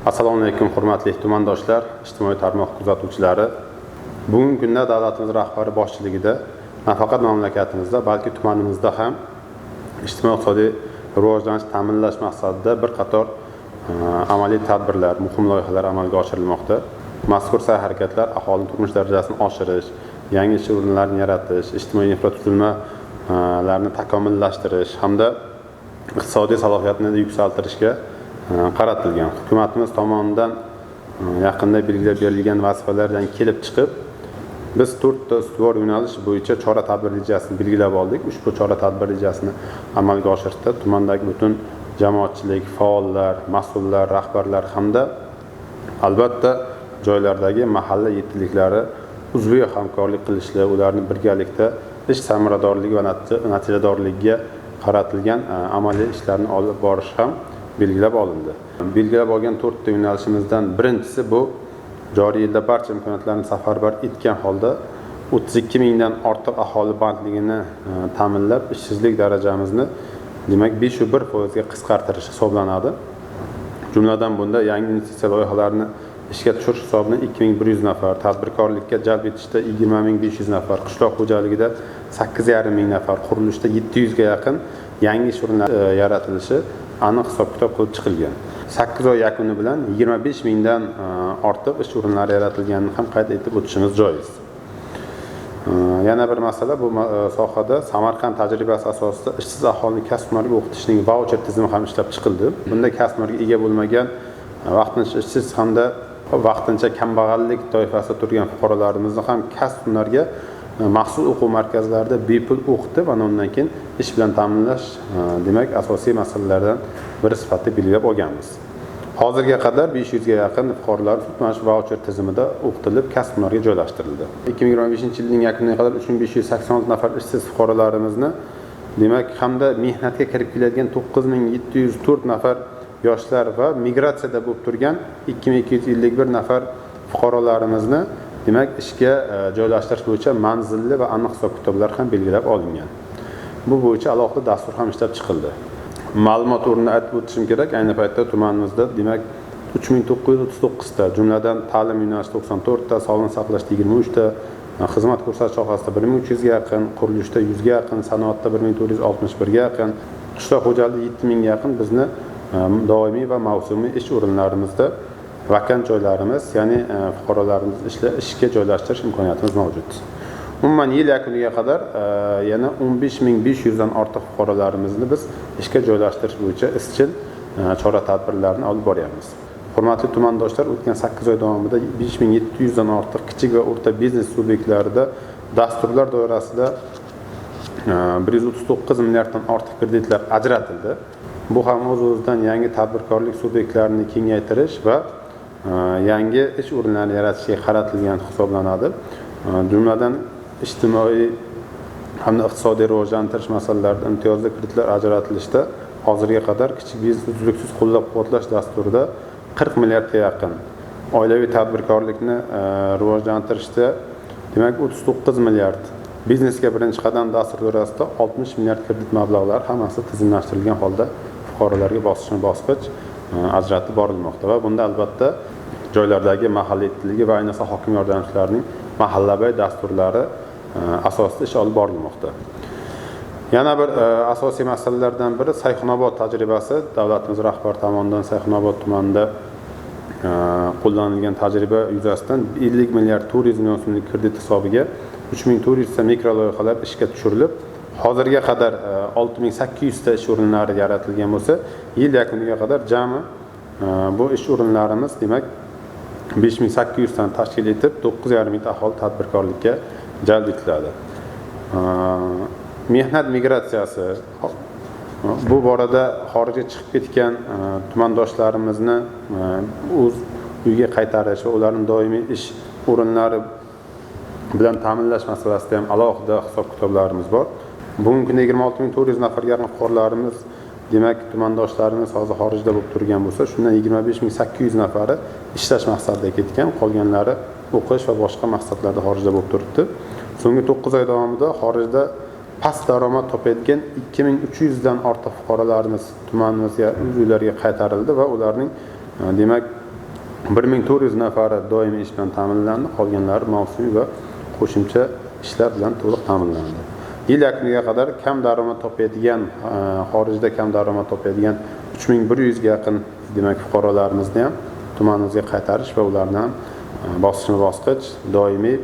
Assalomu alaykum hurmatli tumandoshlar, ijtimoiy tarmoq kuzatuvchilari. Bugungi kunda davlatimiz rahbari boshchiligida nafaqat mamlakatimizda, balki tumanimizda ham ijtimoiy-iqtisodiy rivojlanish ta'minlash maqsadida bir qator amaliy tadbirlar, muhim loyihalar amalga oshirilmoqda. Mazkur sa'y-harakatlar aholining turmush darajasini oshirish, yangi ish o'rinlarini yaratish, ijtimoiy infratuzilmalarni takomillashtirish hamda iqtisodiy salohiyatni yuksaltirishga qaratilgan. Hukumatimiz tomonidan yaqinda belgilab berilgan vazifalardan kelib chiqib, biz 4 ta ustuvor yo'nalish bo'yicha chora-tadbir rejasini belgilab oldik. Ushbu chora-tadbir rejasini amalga oshirishda tumandagi butun jamoatchilik, faollar, mas'ullar, rahbarlar hamda albatta joylardagi mahalla yetkiliklari uzviy hamkorlik qilishli, ularni birgalikda ish samaradorligi va natijadorligiga qaratilgan amaliy ishlarni olib borish ham belgilab olindi. Belgilab olgan 4 ta yo'nalishimizdan birinchisi bu joriy yilda barcha imkoniyatlarni safarbar etgan holda 32 mingdan ortiq aholi bandligini ta'minlab, ishsizlik darajamizni demak 5.1% ga qisqartirish hisoblanadi. Jumladan bunda yangi investitsiya loyihalarini ishga tushirish hisobidan 2100 nafar, tadbirkorlikka jalb etishda 20500 nafar, qishloq xo'jaligida 8500 ming nafar, qurilishda 700 ga yaqin yangi ish o'rinlari yaratilishi aniq hisob-kitob qilib chiqilgan. 8 oy yakuni bilan 25 mingdan ortiq ish o'rinlari yaratilganini ham qayd etib o'tishimiz joiz. Yana bir masala bu sohada Samarqand tajribasi asosida ishsiz aholini kasb-hunarga o'qitishning vaucher tizimi ham ishlab chiqildi. Bunda kasb-hunarga ega bo'lmagan, vaqtincha ishsiz hamda vaqtincha kambag'allik toifasida turgan fuqarolarimizni ham kasb-hunarga maxsus o'quv markazlarida bepul o'qitib, undan keyin ish bilan ta'minlash demak asosiy masalalardan biri sifatida belgilab olganmiz. Hozirga qadar 500 ga yaqin fuqarolar mana shu vaucher tizimida o'qitilib, kasb-hunarga joylashtirildi. 2025-yilning yakuniga qadar 3586 nafar ishsiz fuqarolarimizni demak hamda mehnatga kirib keladigan 9704 nafar yoshlar va migratsiyada bo'lib turgan 2251 nafar fuqarolarimizni demak ishga joylashtirish bo'yicha manzilli va aniq hisob-kitoblar ham belgilab olingan. Bu bo'yicha alohida dastur ham ishlab chiqildi. Ma'lumot o'rnida aytib o'tishim kerak, ayni paytda tumanimizda demak 3939 ta, jumladan ta'lim yo'nalishi 94 ta, sog'liqni saqlash 23 ta, xizmat ko'rsatish sohasida 1300 ga yaqin, qurilishda 100 ga yaqin, sanoatda 1461 ga yaqin, qishloq xo'jaligida 7000 ga yaqin bizni doimiy va mavsumiy ish o'rinlarimizda vakant joylarimiz, ya'ni fuqarolarimiz ishga joylashtirish imkoniyatimiz mavjud. Umuman yil yakuniga qadar yana 15500 dan ortiq fuqarolarimizni biz ishga joylashtirish bo'yicha izchil chora-tadbirlarni olib boryapmiz. Hurmatli tumandoshlar, o'tgan 8 oy davomida 5700 dan ortiq kichik va o'rta biznes subyektlarida dasturlar doirasida 139 milliarddan ortiq kreditlar ajratildi. Bu ham o'z-o'zidan yangi tadbirkorlik subyektlarini kengaytirish va yangi ish o'rinlarini yaratishga qaratilgan hisoblanadi. Jumladan ijtimoiy hamda iqtisodiy rivojlantirish masalalarida imtiyozli kreditlar ajratilishda hozirga qadar kichik biznesni uzluksiz qo'llab-quvvatlash dasturida 40 milliardga yaqin, oilaviy tadbirkorlikni rivojlantirishda demak 39 milliard, biznesga birinchi qadam dastur doirasida 60 milliard kredit mablag'lari hammasi tizimlashtirilgan holda fuqarolarga bosqichma-bosqich ajratib borilmoqda va bunda albatta joylardagi mahalliy yetkiligi va ayniqsa hokim yordamchilarining mahallabo'yi dasturlari asosida ish olib borilmoqda. Yana bir asosiy masalalardan biri Sayxunobod tajribasi. Davlatimiz rahbari tomonidan Sayxunobod tumanida qo'llanilgan tajriba yuzasidan 50 milliard turizm yo'nalishli kredit hisobiga 3400 ta mikro loyihalar ishga tushirilib, hozirga qadar 6800 ta ish o'rinlari yaratilgan bo'lsa, yil yakuniga qadar jami bu ish o'rinlarimiz demak 5800 tani tashkil etib, 9,5 ming aholi tadbirkorlikka jalb etiladi. Mehnat migratsiyasi, bu borada xorijga chiqib ketgan tumandoshlarimizni o'z uyga qaytarish va ularning doimiy ish o'rinlari bilan ta'minlash masalasida ham alohida hisob-kitoblarimiz bor. Bugungi kunda 26400 nafarga yaqin fuqarolarimiz demak tumandoshlarimiz hozir xorijda bo'lib turgan bo'lsa, shundan 25800 nafari ishlash maqsadida ketgan, qolganlari o'qish va boshqa maqsadlarda xorijda bo'lib turibdi. So'nggi 9 oy davomida xorijda past daromad topayotgan 2300 dan ortiq fuqarolarimiz tumanimizga, uylariga qaytarildi va ularning demak 1400 nafari doimiy ish bilan ta'minlandi, qolganlari mavsumiy va qo'shimcha ishlar bilan to'liq ta'minlandi. Yil yakuniga qadar kam daromad topadigan, xorijda kam daromad topadigan 3100 ga yaqin demak fuqarolarimizni ham tumanimizga qaytarish va ularni ham bosqichma-bosqich doimiy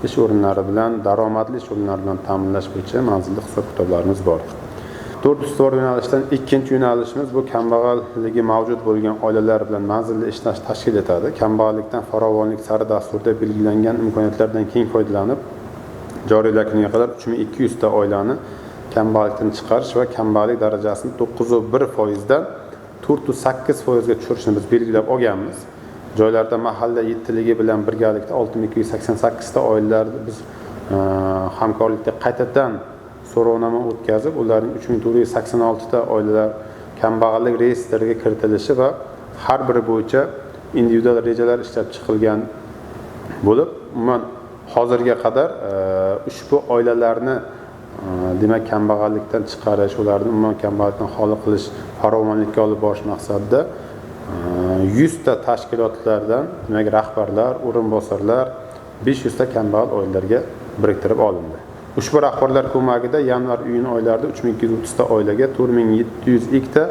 ish o'rinlari bilan, daromadli ish o'rinlari bilan ta'minlash bo'yicha manzilli hisob-kitoblarimiz bor. 4 ustuvor yo'nalishdan ikkinchi yo'nalishimiz bu kambag'alligi mavjud bo'lgan oilalar bilan manzilli ishlash tashkil etadi. Kambag'allikdan farovonlik sari dasturda belgilangan imkoniyatlardan keng foydalanib, joriy yakuniga qadar 3200 ta oilani kambag'allikdan chiqarish va kambag'allik darajasini 9.1% dan 4.8% ga tushirishni biz belgilab olganmiz. Joylarda mahalla yettiligi bilan birgalikda 6288 ta oilalarni biz hamkorlikda qaytadan so'rovnoma o'tkazib, ularning 3486 ta oilalar kambag'allik reyestriga kiritilishi va har biri bo'yicha individual rejalar ishlab chiqilgan bo'lib, umuman hozirga qadar ushbu oilalarni demak kambag'allikdan chiqarish, ularni umuman kambag'allikdan xoli qilish, farovonlikka olib borish maqsadida 100 ta tashkilotlardan demak rahbarlar, o'rinbosarlar 500 ta kambag'al oilalarga biriktirib olindi. Ushbu rahbarlar ko'magida yanvar-iyun oylarida 3230 ta oilaga 4702 ta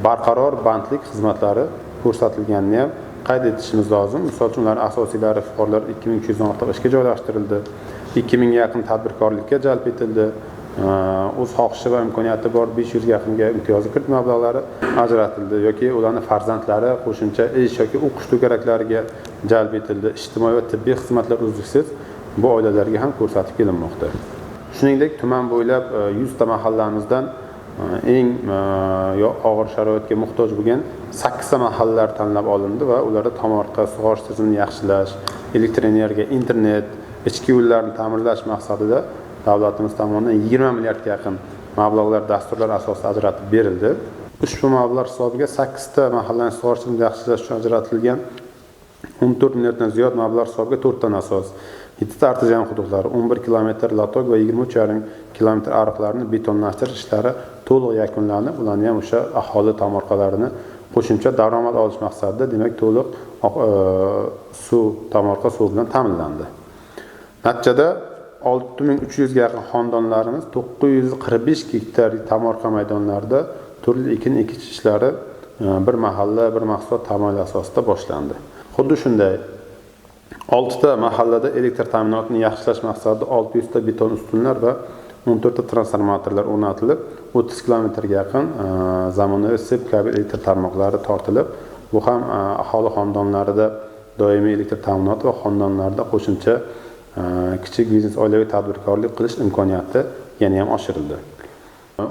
barqaror bandlik xizmatlari ko'rsatilganini ham qayd etishimiz lozim. Misol uchun ular asosiylari fuqarolar 2300 dan ortiq ishga joylashtirildi, 2000 ga yaqin tadbirkorlikka jalb etildi, o'z xohishi va imkoniyati bor 500 ga yaqinga imtiyozli kredit mablag'lari ajratildi yoki ularning farzandlari qo'shimcha ish yoki o'qish to'garaklariga jalb etildi. Ijtimoiy va tibbiy xizmatlar uzluksiz bu oilalarga ham ko'rsatib kelinmoqda. Shuningdek, tuman bo'ylab 100 ta mahallamizdan eng og'ir sharoitga muhtoj bo'lgan 8 ta mahallalar tanlab olindi va ularda tomorqa sug'orish tizimini yaxshilash, elektr energiya, internet, ichki yo'llarni ta'mirlash maqsadida davlatimiz tomonidan 20 milliardga yaqin mablag'lar dasturlar asosida ajratib berildi. Ushbu mablag'lar hisobiga 8 ta mahallaning sug'orish tizimini yaxshilash uchun ajratilgan 14 milliarddan ziyod mablag' hisobiga 4 ta nasos, 7 ta artezian quduqlar, 11 kilometr lotok va 23,5 kilometr ariqlarni betonlashtirish ishlari to'liq yakunlanib, ularni ham o'sha aholi tomorqalarini qo'shimcha daromad olish maqsadida demak to'liq tomorqa suv bilan ta'minlandi. Natijada 6300 ga yaqin xonadonlarimiz 945 gektar tomorqa maydonlarida turli ekin ekish ishlari bir mahalla, bir mahsulot tamoyili asosida boshlandi. Xuddi shunday 6 ta mahallada elektr ta'minotini yaxshilash maqsadida 600 ta beton ustunlar va 14 ta transformatorlar o'rnatilib, 30 kilometrga yaqin zamonaviy sep kabi elektr tarmoqlari tortilib, bu ham aholi xonadonlarida doimiy elektr ta'minoti va xonadonlarda qo'shimcha kichik biznes oilaviy tadbirkorlik qilish imkoniyati yana ham oshirildi.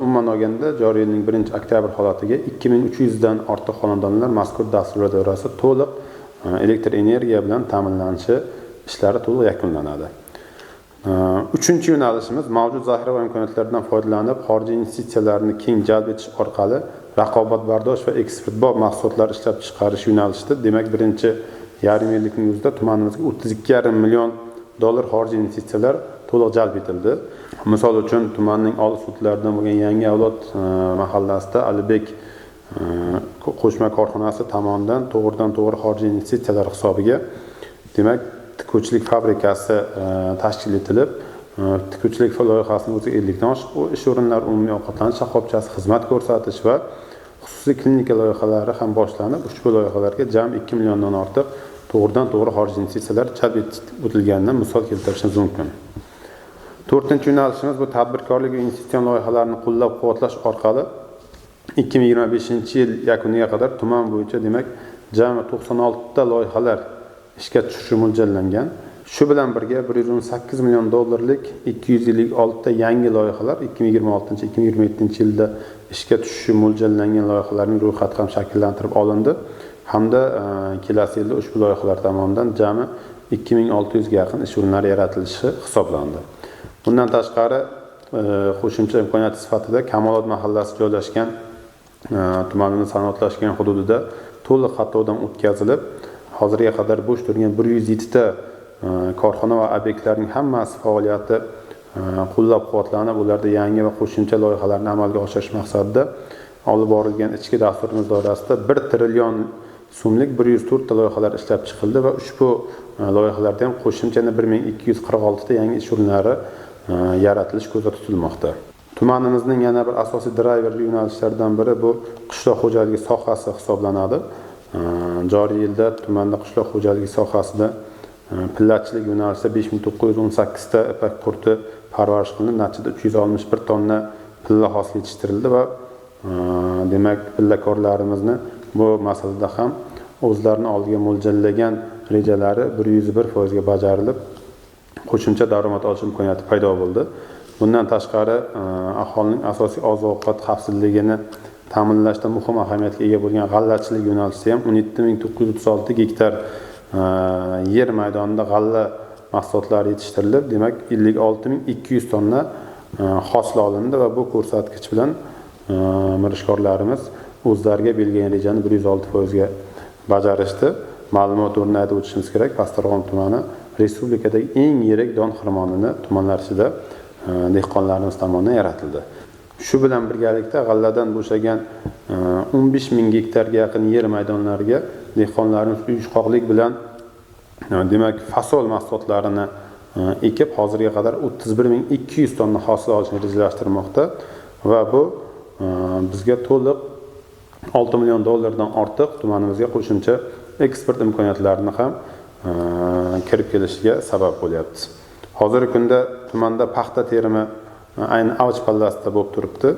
Umuman olganda joriy yilning 1-oktyabr holatiga 2300 dan ortiq xonadonlar mazkur dasturlar doirasida to'liq elektr energiya bilan ta'minlanishi ishlari to'liq yakunlanadi. Uchinchi yo'nalishimiz mavjud zaxira va imkoniyatlardan foydalanib, xorijiy investitsiyalarni keng jalb etish orqali raqobatbardosh va eksportbop mahsulotlar ishlab chiqarish yo'nalishida. Demak, birinchi yarim yillikning o'zida tumanimizga 32,5 million dollar xorijiy investitsiyalar to'liq jalb etildi. Misol uchun tumanning olis hududlaridan bo'lgan Yangi avlod mahallasida Alibek qo'shma korxonasi tomonidan to'g'ridan-to'g'ri xorijiy investitsiyalar hisobiga demak tikuvchilik fabrikasi tashkil etilib, tikuvchilik loyihasining o'zi 50 dan oshiq ish o'rinlari, umumiy ovqatlanish shoxobchasi, xizmat ko'rsatish va xususiy klinika loyihalari ham boshlanib, ushbu loyihalarga jami 2 milliondan ortiq to'g'ridan-to'g'ri xorijiy investitsiyalar jalb etilganidan misol keltirishimiz mumkin. 4-chi yo'nalishimiz bu tadbirkorlik va investitsion loyihalarini qo'llab-quvvatlash orqali 2025-yil yakuniga qadar tuman bo'yicha demak jami 96 ta loyihalar ishga tushishi mo'ljallangan. Shu bilan birga 118 million dollarlik 256 ta yangi loyihalar 2026-2027-yilda ishga tushishi mo'ljallangan loyihalarning ro'yxati ham shakllantirib olindi hamda kelasi yilda ushbu loyihalar tomonidan jami 2600 ga yaqin ish o'rinlari yaratilishi hisoblandi. Bundan tashqari qo'shimcha imkoniyat sifatida Kamolot mahallasi joylashgan tumanimiz sanoatlashgan hududida to'liq xattovdan o'tkazilib, hozirga qadar bo'sh turgan 107 ta korxona va obyektlarning hammasi faoliyati qo'llab-quvvatlanib, ularda yangi va qo'shimcha loyihalarni amalga oshirish maqsadida olib borilgan ichki dasturimiz doirasida 1 trillion so'mlik 104 ta loyihalar ishlab chiqildi va ushbu loyihalarda ham qo'shimcha 1246 ta yangi ish o'rinlari yaratilish ko'zda tutilmoqda. Tumanimizning yana bir asosiy driver yo'nalishlaridan biri bu qishloq xo'jaligi sohasi hisoblanadi. Joriy yilda tumanda qishloq xo'jaligi sohasida pillachilik yo'nalishida 5918 ta ipak qurti parvarish qilinib, natijada 361 tonna pilla hosil yetishtirildi va demak pillakorlarimizni bu masalada ham o'zlarini oldiga mo'ljallagan rejalari 101% ga bajarilib, qo'shimcha daromad olish imkoniyati paydo bo'ldi. Bundan tashqari aholining asosiy oziq-ovqat xavfsizligini ta'minlashda muhim ahamiyatga ega bo'lgan g'allachilik yo'nalishida ham 17936 gektar yer maydonida g'alla mahsulotlari yetishtirilib, demak 56200 tonna hosil olindi va bu ko'rsatkich bilan mirishkorlarimiz o'zlariga belgilangan rejani 106% ga bajarishdi. Ma'lumot o'rnida aytib o'tishimiz kerak, Pastdarg'om tumani respublikadagi eng yirik don xirmonini tumanlar ichida dehqonlarimiz tomonidan yaratildi. Shu bilan birgalikda g'alladan bo'shagan 15000 gektarga yaqin yer maydonlariga dehqonlarimiz uyushqoqlik bilan demak fasol mahsulotlarini ekib, hozirga qadar 31200 tonna hosil olishni rejalashtirmoqda va bu bizga to'liq 6 million dollardan ortiq tumanimizga qo'shimcha eksport imkoniyatlarini ham kirib kelishiga sabab bo'lyapti. Hozirgi kunda tumanda paxta terimi ayni avj pallasida bo'lib turibdi.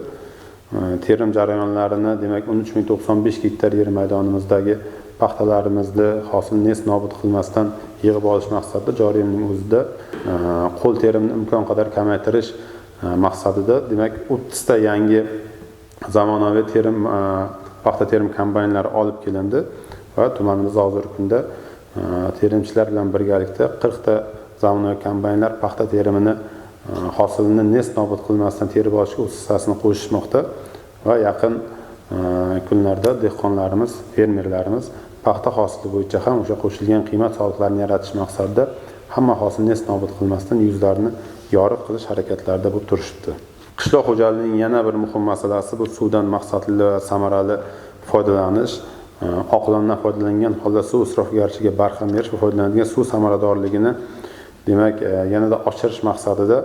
Terim jarayonlarini demak 13095 gektar yer maydonimizdagi paxtalarimizni hosil nest nobud qilmasdan yig'ib olish maqsadida joriy yilning o'zida qo'l terimini imkon qadar kamaytirish maqsadida demak 30 ta yangi zamonaviy terim paxta terim kombaynlari olib kelindi va tumanimizda hozirgi kunda terimchilar bilan birgalikda 40 ta zamonaviy kombaynlar paxta terimini hosilni nest nobud qilmasdan terib olishga o'z hissasini qo'shishmoqda va yaqin kunlarda dehqonlarimiz, fermerlarimiz paxta hosili bo'yicha ham o'sha qo'shilgan qiymat soliqlarini yaratish maqsadida hamma hosilni nest nobud qilmasdan yuzlarini yorib qilish harakatlarida bo'lib turishibdi. Qishloq xo'jaligining yana bir muhim masalasi bu suvdan maqsadli va samarali foydalanish. Oqilona foydalangan holda suv isrofgarchiligiga barham berish va foydalanadigan suv samaradorligini demak yanada oshirish maqsadida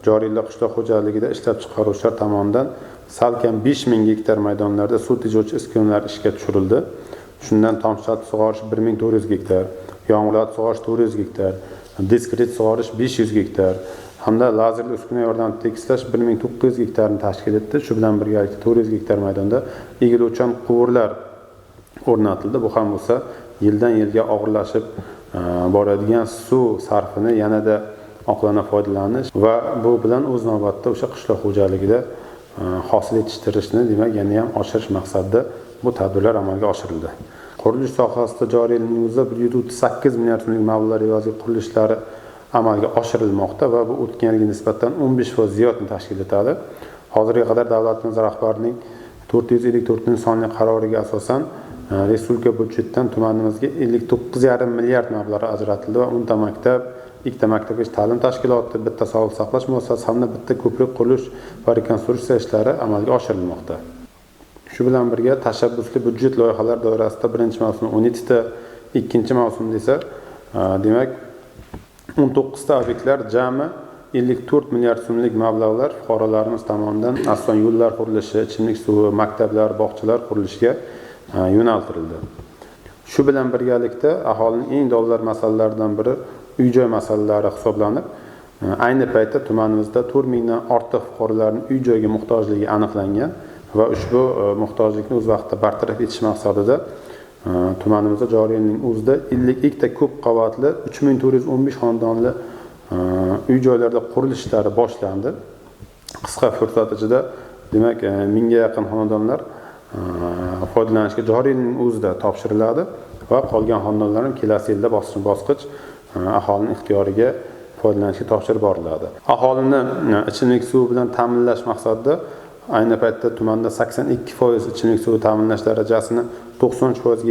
joriy yilda qishloq xo'jaligida ishlab chiqaruvchilar tomonidan salkam 5000 gektar maydonlarda suv tejovchi uskunalar ishga tushirildi. Shundan tomchilatib sug'orish 1400 gektar, yomg'irlatib sug'orish 400 gektar, diskret sug'orish 500 gektar hamda lazerli uskuna yordamida tekislash 1900 gektarni tashkil etdi. Shu bilan birgalikda 400 gektar maydonda egiluvchan quvurlar o'rnatildi. Bu ham bo'lsa yildan yilga og'irlashib boradigan suv sarfini yanada oqilona foydalanish va bu bilan o'z navbatida o'sha qishloq xo'jaligida hosil yetishtirishni demak yana ham oshirish maqsadida bu tadbirlar amalga oshirildi. Qurilish sohasida joriy yilning o'zida 138 milliard so'mlik mablag' evaziga qurilishlari amalga oshirilmoqda va bu o'tgan yilga nisbatan 15% ziyodni tashkil etadi. Hozirga qadar davlatimiz rahbarining 454 sonli qaroriga asosan respublika byudjetidan tumanimizga 59,5 milliard mablag' ajratildi va 10 ta maktab, 2 ta maktabgacha ta'lim tashkiloti, bitta sog'liqni saqlash muassasasi hamda bitta ko'prik qurilish va rekonstruksiya ishlari amalga oshirilmoqda. Shu bilan birga tashabbusli byudjet loyihalari doirasida birinchi mavsumda 12 ta, ikkinchi mavsumda esa demak 19 ta obyektlar jami 54 milliard so'mlik mablag'lar fuqarolarimiz tomonidan asosan yo'llar qurilishi, ichimlik suvi, maktablar, bog'chalar qurilishiga yo'naltirildi. Shu bilan birgalikda aholining eng dolzarb masalalaridan biri uy-joy masalalari hisoblanib, ayni paytda tumanimizda 4000 dan ortiq fuqarolarning uy-joyga muhtojligi aniqlangan va ushbu muhtojlikni o'z vaqtida bartaraf etish maqsadida tumanimizda joriy yilning o'zida 52 ta ko'p qavatli 3415 xonadonli uy-joylarda qurilish ishlari boshlandi. Qisqa fursat ichida demak 1000 ga yaqin xonadonlar foydalanishga joriy yilning o'zida topshiriladi va qolgan xonadonlar ham kelasi yilda bosqich aholining ixtiyoriga foydalanishga topshirib boriladi. Aholini ichimlik suvi bilan ta'minlash maqsadida ayni paytda tumanda 82% ichimlik suvi ta'minlash darajasini 93%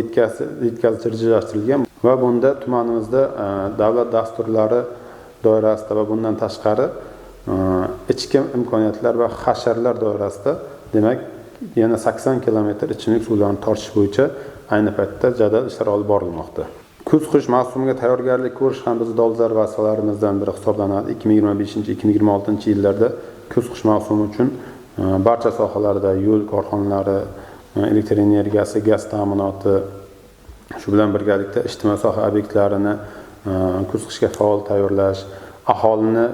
yetkazish rejalashtirilgan va bunda tumanimizda davlat dasturlari doirasida va bundan tashqari ichki imkoniyatlar va hasharlar doirasida demak yana 80 kilometr ichimlik suvlarini tortish bo'yicha ayni paytda jadal ishlar olib borilmoqda. Kuz-qish mavsumiga tayyorgarlik ko'rish ham bizning dolzarb vazifalarımizdan biri hisoblanadi. 2025-2026 yillarda kuz-qish mavsumi uchun barcha sohalarda yo'l korxonalari, elektr energiyasi, gaz ta'minoti, shu bilan birgalikda ijtimoiy soha obyektlarini kuz-qishga faol tayyorlash, aholini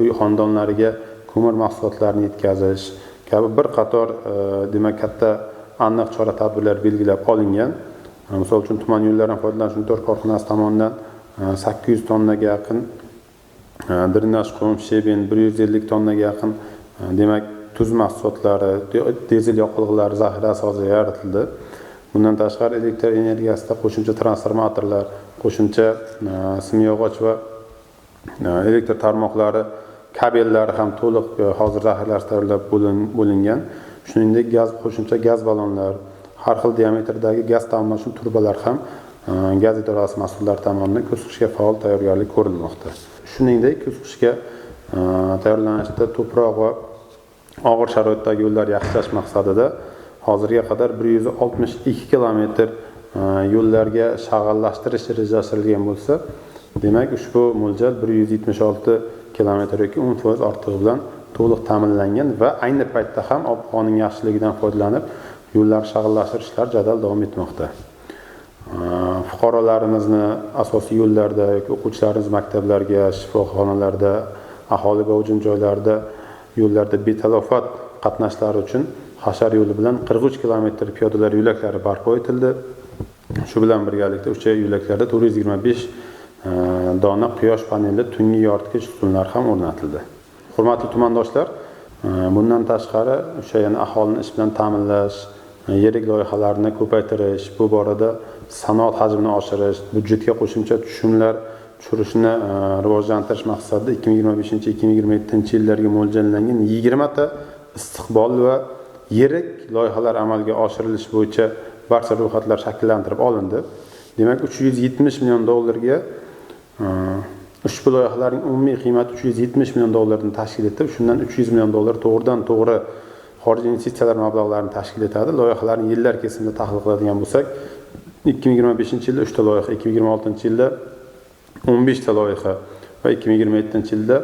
uy xonadonlariga ko'mir mahsulotlarini yetkazish kabi bir qator demak katta aniq chora-tadbirlar belgilab olingan. Misol uchun tuman yo'llaridan foydalanish unitar korxonasi tomonidan 800 tonnaga yaqin drenaj qum, sheben, 150 tonnaga yaqin demak tuz mahsulotlari, dizel yoqilg'ilari zaxirasi hozir yaratildi. Bundan tashqari elektr energiyasida qo'shimcha transformatorlar, qo'shimcha simyog'och va elektr tarmoqlari, kabellari ham to'liq hozir zaxiralashga tayyorlab bo'lingan. Shuningdek, qo'shimcha gaz ballonlar, har xil diametrdagi gaz ta'minlash turbalar ham gaz idorasi mas'ullari tomonidan kuz-qishga faol tayyorgarlik ko'rilmoqda. Shuningdek, kuz-qishga tayyorlanishda to'proq va og'ir sharoitdagi yo'llar yaxshilash maqsadida hozirga qadar 162 kilometr yo'llarga shag'allashtirish rejalashtirilgan bo'lsa, demak ushbu mo'ljal 176 kilometr yoki 10% ortig'i bilan to'liq ta'minlangan va ayni paytda ham ob-havoning yaxshiligidan foydalanib yo'llar shag'allashtirish ishlari jadal davom etmoqda. Fuqarolarimizni asosiy yo'llarda yoki o'quvchilarimiz maktablarga, shifoxonalarda, aholi gavjum joylarda yo'llarda betalofat qatnashlari uchun hashar yo'li bilan 43 kilometr piyodalar yo'laklari barpo etildi. Shu bilan birgalikda o'sha yo'laklarda 425 dona quyosh panelli tungi yoritgich ustunlar ham o'rnatildi. Hurmatli tumandoshlar, bundan tashqari o'sha yana aholini ish bilan ta'minlash, yirik loyihalarni ko'paytirish, bu borada sanoat hajmini oshirish, byudjetga qo'shimcha tushumlar tushirishni rivojlantirish maqsadida 2025-2027 yillarga mo'ljallangan 20 ta istiqbolli va yirik loyihalar amalga oshirilishi bo'yicha barcha ro'yxatlar shakllantirib olindi. Demak, 370 million dollarga ushbu loyihalarning umumiy qiymati 370 million dollarni tashkil etib, shundan 300 million dollar to'g'ridan-to'g'ri xorijiy investitsiyalar mablag'larini tashkil etadi. Loyihalarni yillar kesimida tahlil qiladigan bo'lsak, 2025-yilda 3 ta loyiha, 2026-yilda 15 ta loyiha va 2027-yilda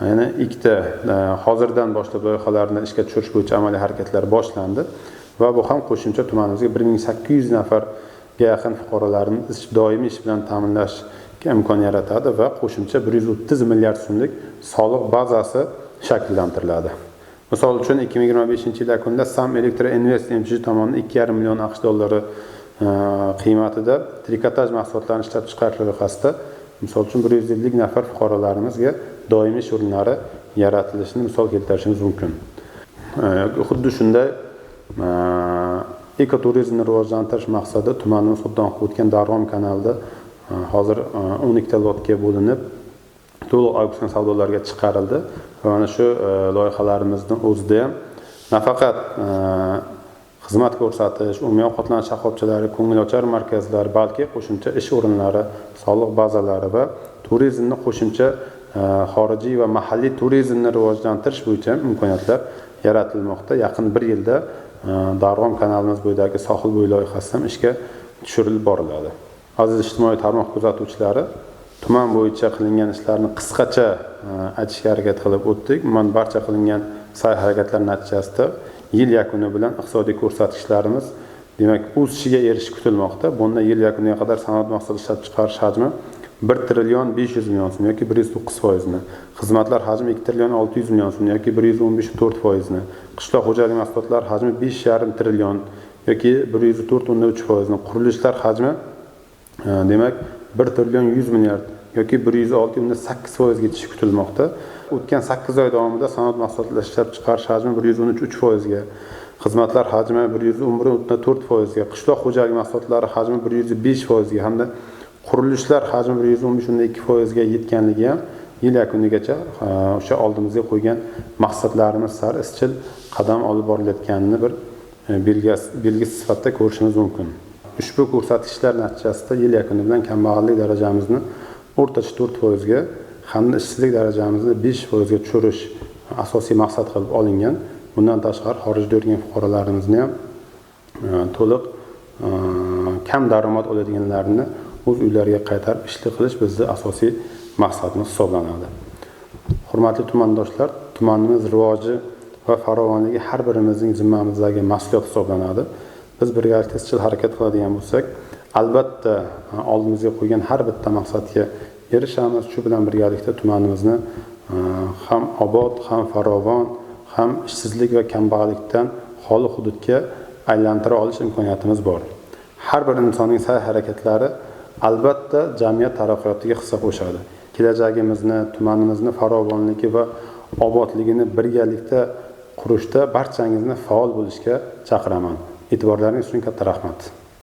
yana 2 ta hozirdan boshlab loyihalarni ishga tushirish bo'yicha amaliy harakatlar boshlandi va bu ham qo'shimcha tumanimizga 1800 nafarga yaqin fuqarolarni doimiy ish bilan ta'minlashga imkon yaratadi va qo'shimcha 130 milliard so'mlik soliq bazasi shakllantiriladi. Misol uchun 2025-yil yakunida Sam Electro Invest MCG tomonidan 2,5 million AQSh dollari qiymatida trikotaj mahsulotlarini ishlab chiqarish loyihasida misol uchun 150 nafar fuqarolarimizga doimiy ish o'rinlari yaratilishini misol keltirishimiz mumkin. Xuddi shunday ekoturizmni rivojlantirish maqsadida tumanimiz xuddon o'tgan Darg'om kanalida hozir 12 ta lotga bo'linib to'liq auksion savdolarga chiqarildi va mana shu loyihalarimizning o'zida ham nafaqat xizmat ko'rsatish, umumiy ovqatlanish shoxobchalari, ko'ngilochar markazlar, balki qo'shimcha ish o'rinlari, soliq bazalari va turizmni qo'shimcha xorijiy va mahalliy turizmni rivojlantirish bo'yicha imkoniyatlar yaratilmoqda. Yaqin 1 yilda Darg'om kanalimiz bo'yidagi sohil bo'yi loyihasi ham ishga tushirilib boriladi. Aziz ijtimoiy tarmoq kuzatuvchilari, tuman bo'yicha qilingan ishlarni qisqacha aytishga harakat qilib o'tdik. Mana barcha qilingan sa'y-harakatlar natijasida yil yakuni bilan iqtisodiy ko'rsatkichlarimiz demak o'sishiga erishish kutilmoqda. Bunda yil yakuniga qadar sanoat mahsulot ishlab chiqarish hajmi 1 trillion 500 million so'm yoki 109%, xizmatlar hajmi 2 trillion 600 million so'm yoki 115.4%, qishloq xo'jaligi mahsulotlari hajmi 5,5 trillion yoki 104.3%, qurilishlar hajmi demak 1 trillion 100 milliard yoki 106.8% ga yetishi kutilmoqda. O'tgan 8 oy davomida sanoat mahsulotlar ishlab chiqarish hajmi 113.3% ga, xizmatlar hajmi 111.4% ga, qishloq xo'jaligi mahsulotlari hajmi 105% ga hamda qurilishlar hajmi 115.2% ga yetganligi ham yil yakunigacha o'sha oldimizga qo'ygan maqsadlarimiz sari izchil qadam olib borilayotganini bir belgisi sifatida ko'rishimiz mumkin. Ushbu ko'rsatkichlar natijasida yil yakuni bilan kambag'allik darajamizni o'rtacha 4% ga hamda ishsizlik darajamizni 5% ga tushirish asosiy maqsad qilib olingan. Bundan tashqari xorijda yurgan fuqarolarimizni ham to'liq kam daromad oladiganlarni o'z uylariga qaytarib ishli qilish bizning asosiy maqsadimiz hisoblanadi. Hurmatli tumandoshlar, tumanimiz rivoji va farovonligi har birimizning zimmamizdagi mas'uliyat hisoblanadi. Biz birgalikda izchil harakat qiladigan bo'lsak, albatta oldimizga qo'ygan har bitta maqsadga erishamiz. Shu bilan birgalikda tumanimizni ham obod, ham farovon, ham ishsizlik va kambag'allikdan xoli hududga aylantira olish imkoniyatimiz bor. Har bir insonning sa'y-harakatlari albatta jamiyat taraqqiyotiga hissa qo'shadi. Kelajagimizni, tumanimizni farovonligi va obodligini birgalikda qurishda barchangizni faol bo'lishga chaqiraman. E'tiborlaringiz uchun katta rahmat.